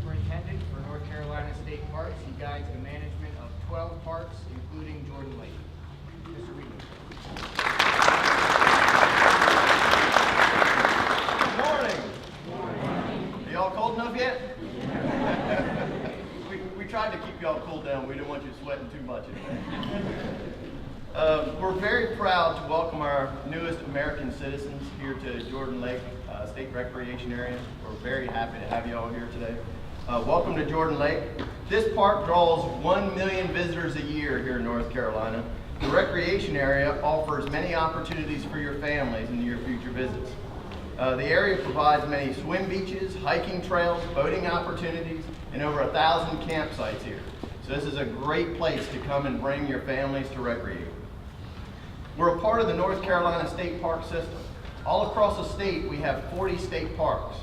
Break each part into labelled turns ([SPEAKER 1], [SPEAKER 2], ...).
[SPEAKER 1] Superintendent for North Carolina State Parks. He guides the management of 12 parks, including Jordan Lake. Mr. Higgins.
[SPEAKER 2] Good morning. Are y'all cold enough yet? we tried to keep y'all cooled down. We didn't want you sweating too much. We're very proud to welcome our newest American citizens here to Jordan Lake State Recreation Area. We're very happy to have you all here today. Welcome to Jordan Lake. This park draws 1 million visitors a year here in North Carolina. The recreation area offers many opportunities for your families and your future visits. The area provides many swim beaches, hiking trails, boating opportunities, and over 1,000 campsites here. So this is a great place to come and bring your families to recreate. We're a part of the North Carolina State Park system. All across the state, we have 40 state parks.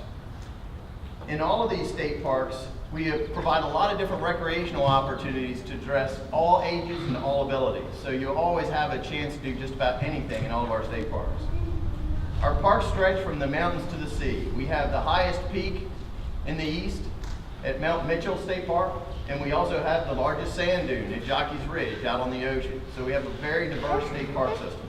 [SPEAKER 2] In all of these state parks, we provide a lot of different recreational opportunities to address all ages and all abilities. So you'll always have a chance to do just about anything in all of our state parks. Our parks stretch from the mountains to the sea. We have the highest peak in the east at Mount Mitchell State Park, and we also have the largest sand dune at Jockey's Ridge out on the ocean. So we have a very diverse state park system.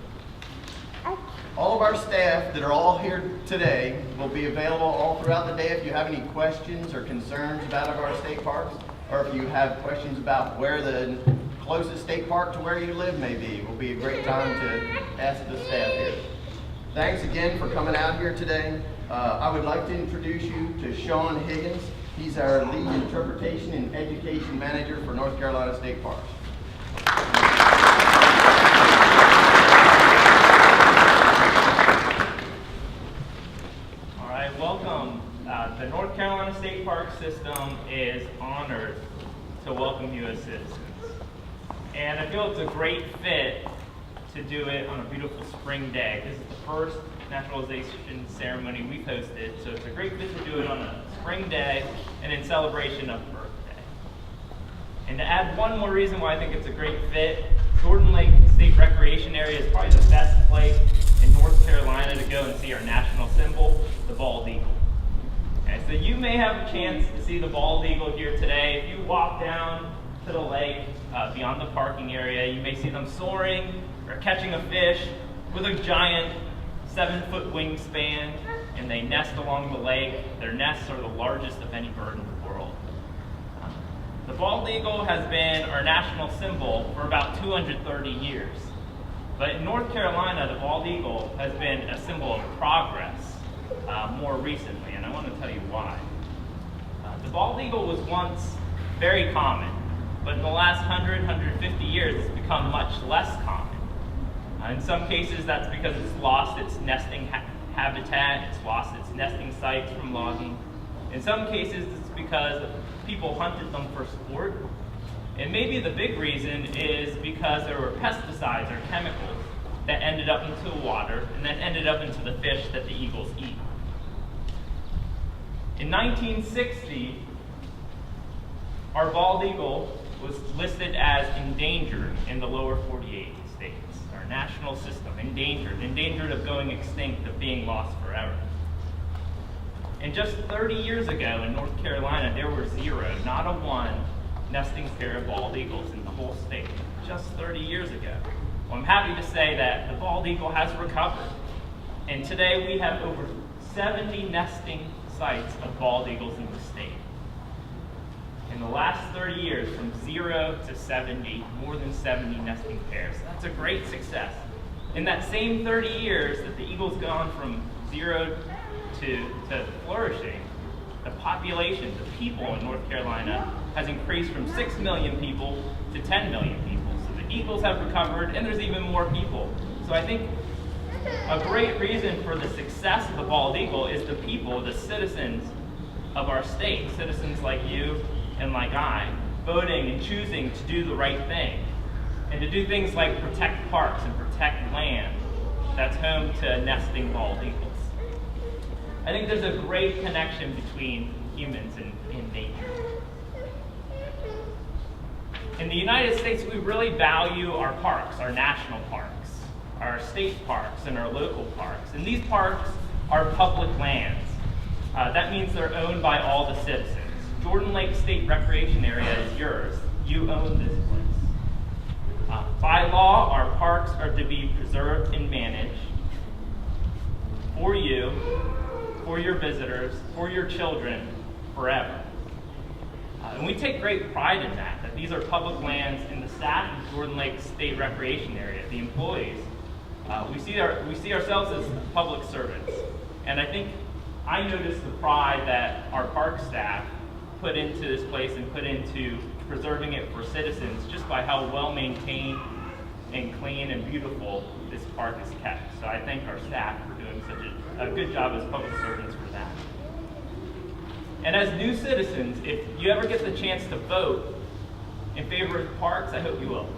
[SPEAKER 2] All of our staff that are all here today will be available all throughout the day if you have any questions or concerns about our state parks, or if you have questions about where the closest state park to where you live may be. It will be a great time to ask the staff here. Thanks again for coming out here today. I would like to introduce you to Sean Higgins. He's our lead interpretation and education manager for North Carolina State Parks.
[SPEAKER 3] All right, welcome. The North Carolina State Park System is honored to welcome you as citizens. And I feel it's a great fit to do it on a beautiful spring day. This is the first Naturalization Ceremony we've hosted, so it's a great fit to do it on a spring day and in celebration of Earth Day. And to add one more reason why I think it's a great fit, Jordan Lake State Recreation Area is probably the best place in North Carolina to go and see our national symbol, the bald eagle. Okay, so you may have a chance to see the bald eagle here today. If you walk down to the lake beyond the parking area, you may see them soaring or catching a fish with a giant 7-foot wingspan, and they nest along the lake. Their nests are the largest of any bird in the world. The bald eagle has been our national symbol for about 230 years. But in North Carolina, the bald eagle has been a symbol of progress more recently, and I want to tell you why. The bald eagle was once very common, but in the last 150 years, it's become much less common. In some cases, that's because it's lost its nesting habitat, it's lost its nesting sites from logging. In some cases, it's because people hunted them for sport. And maybe the big reason is because there were pesticides or chemicals that ended up into the water and then ended up into the fish that the eagles eat. In 1960, our bald eagle was listed as endangered in the lower 48 states. Our national system, endangered of going extinct, of being lost forever. And just 30 years ago in North Carolina, there were zero, not a one, nesting pair of bald eagles in the whole state, just 30 years ago. Well, I'm happy to say that the bald eagle has recovered. And today we have over 70 nesting sites of bald eagles in the state. In the last 30 years, from 0 to 70, more than 70 nesting pairs. That's a great success. In that same 30 years that the eagle's gone from 0 to flourishing, the population, the people in North Carolina, has increased from 6 million people to 10 million people. So the eagles have recovered, and there's even more people. So I think a great reason for the success of the bald eagle is the people, the citizens of our state, citizens like you and like I, voting and choosing to do the right thing, and to do things like protect parks and protect land that's home to nesting bald eagles. I think there's a great connection between humans and nature. In the United States, we really value our parks, our national parks, our state parks, and our local parks. And these parks are public lands. That means they're owned by all the citizens. Jordan Lake State Recreation Area is yours. You own this place. By law, our parks are to be preserved and managed for you, for your visitors, for your children, forever. And we take great pride in that these are public lands, and the staff of Jordan Lake State Recreation Area, the employees, we see ourselves as public servants. And I think I noticed the pride that our park staff put into this place and put into preserving it for citizens just by how well maintained and clean and beautiful this park is kept. So I thank our staff for doing such a good job as public servants for that. And as new citizens, if you ever get the chance to vote in favor of parks, I hope you will.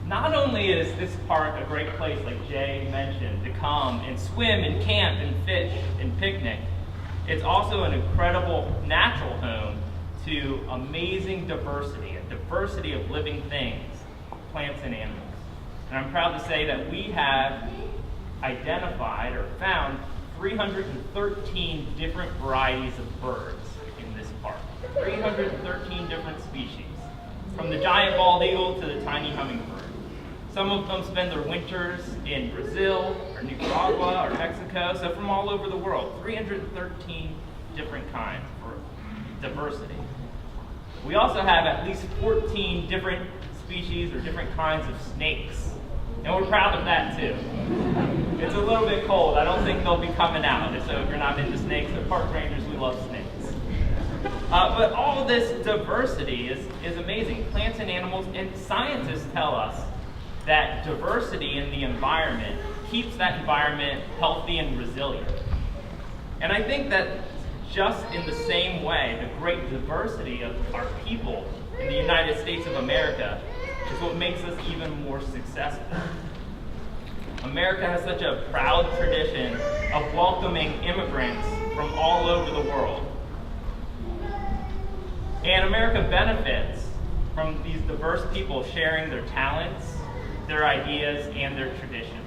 [SPEAKER 3] Not only is this park a great place, like Jay mentioned, to come and swim and camp and fish and picnic, it's also an incredible natural home to amazing diversity, a diversity of living things, plants and animals. And I'm proud to say that we have identified or found 313 different varieties of birds in this park. 313 different species, from the giant bald eagle to the tiny hummingbird. Some of them spend their winters in Brazil or Nicaragua or Mexico, so from all over the world. 313 different kinds for diversity. We also have at least 14 different species or different kinds of snakes. And we're proud of that too. It's a little bit cold. I don't think they'll be coming out. So if you're not into snakes, the park rangers, we love snakes. But all this diversity is amazing. Plants and animals, and scientists tell us that diversity in the environment keeps that environment healthy and resilient. And I think that just in the same way, the great diversity of our people in the United States of America is what makes us even more successful. America has such a proud tradition of welcoming immigrants from all over the world. And America benefits from these diverse people sharing their talents, their ideas, and their traditions.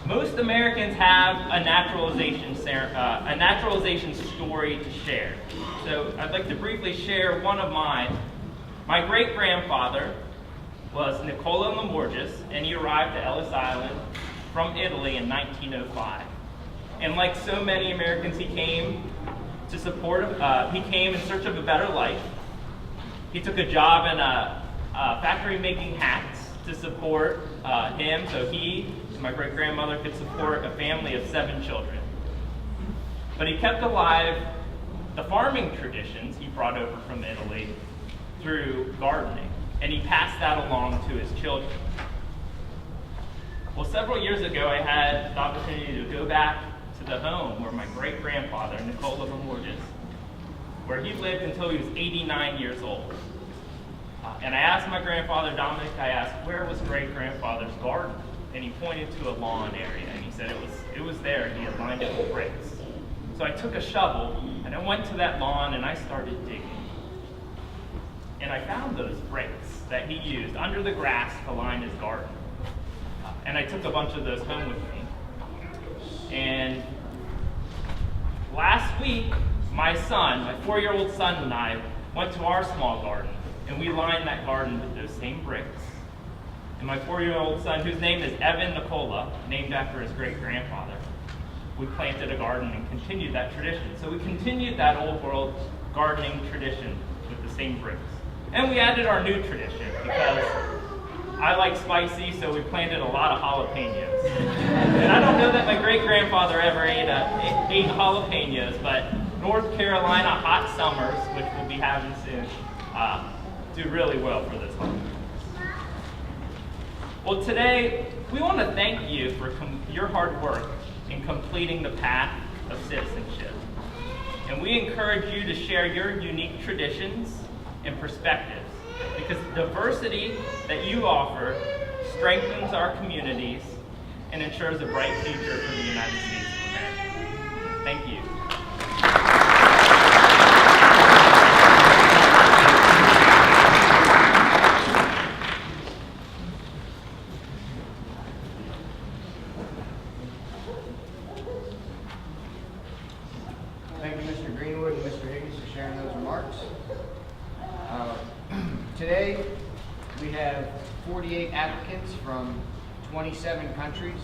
[SPEAKER 3] Most Americans have a naturalization story to share. So I'd like to briefly share one of mine. My great-grandfather was Nicola Lamorgis, and he arrived to Ellis Island from Italy in 1905. And like so many Americans, he came in search of a better life. He took a job in a factory making hats to support him, so he and my great-grandmother could support a family of 7 children. But he kept alive the farming traditions he brought over from Italy through gardening, and he passed that along to his children. Well, several years ago, I had the opportunity to go back to the home where my great-grandfather, Nicola Lamorgis, where he lived until he was 89 years old. And I asked my grandfather, Dominic, where was great-grandfather's garden? And he pointed to a lawn area, and he said it was there, he had lined it with bricks. So I took a shovel, and I went to that lawn, and I started digging. And I found those bricks that he used under the grass to line his garden. And I took a bunch of those home with me. And last week, my 4-year-old son and I went to our small garden, and we lined that garden with those same bricks. And my 4-year-old son, whose name is Evan Nicola, named after his great-grandfather, we planted a garden and continued that tradition. So we continued that old world gardening tradition with the same bricks. And we added our new tradition because I like spicy, so we planted a lot of jalapenos. And I don't know that my great-grandfather ever ate jalapenos, but North Carolina hot summers, which we'll be having soon, do really well for this holiday. Well, today, we want to thank you for your hard work in completing the path of citizenship. And we encourage you to share your unique traditions and perspectives, because the diversity that you offer strengthens our communities and ensures a bright future for the United States of America. Thank you.
[SPEAKER 1] Today, we have 48 applicants from 27 countries.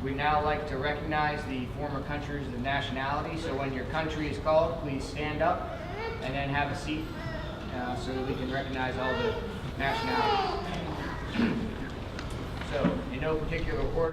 [SPEAKER 1] We'd now like to recognize the former countries of nationality. So when your country is called, please stand up and then have a seat so that we can recognize all the nationalities. So, in no particular order.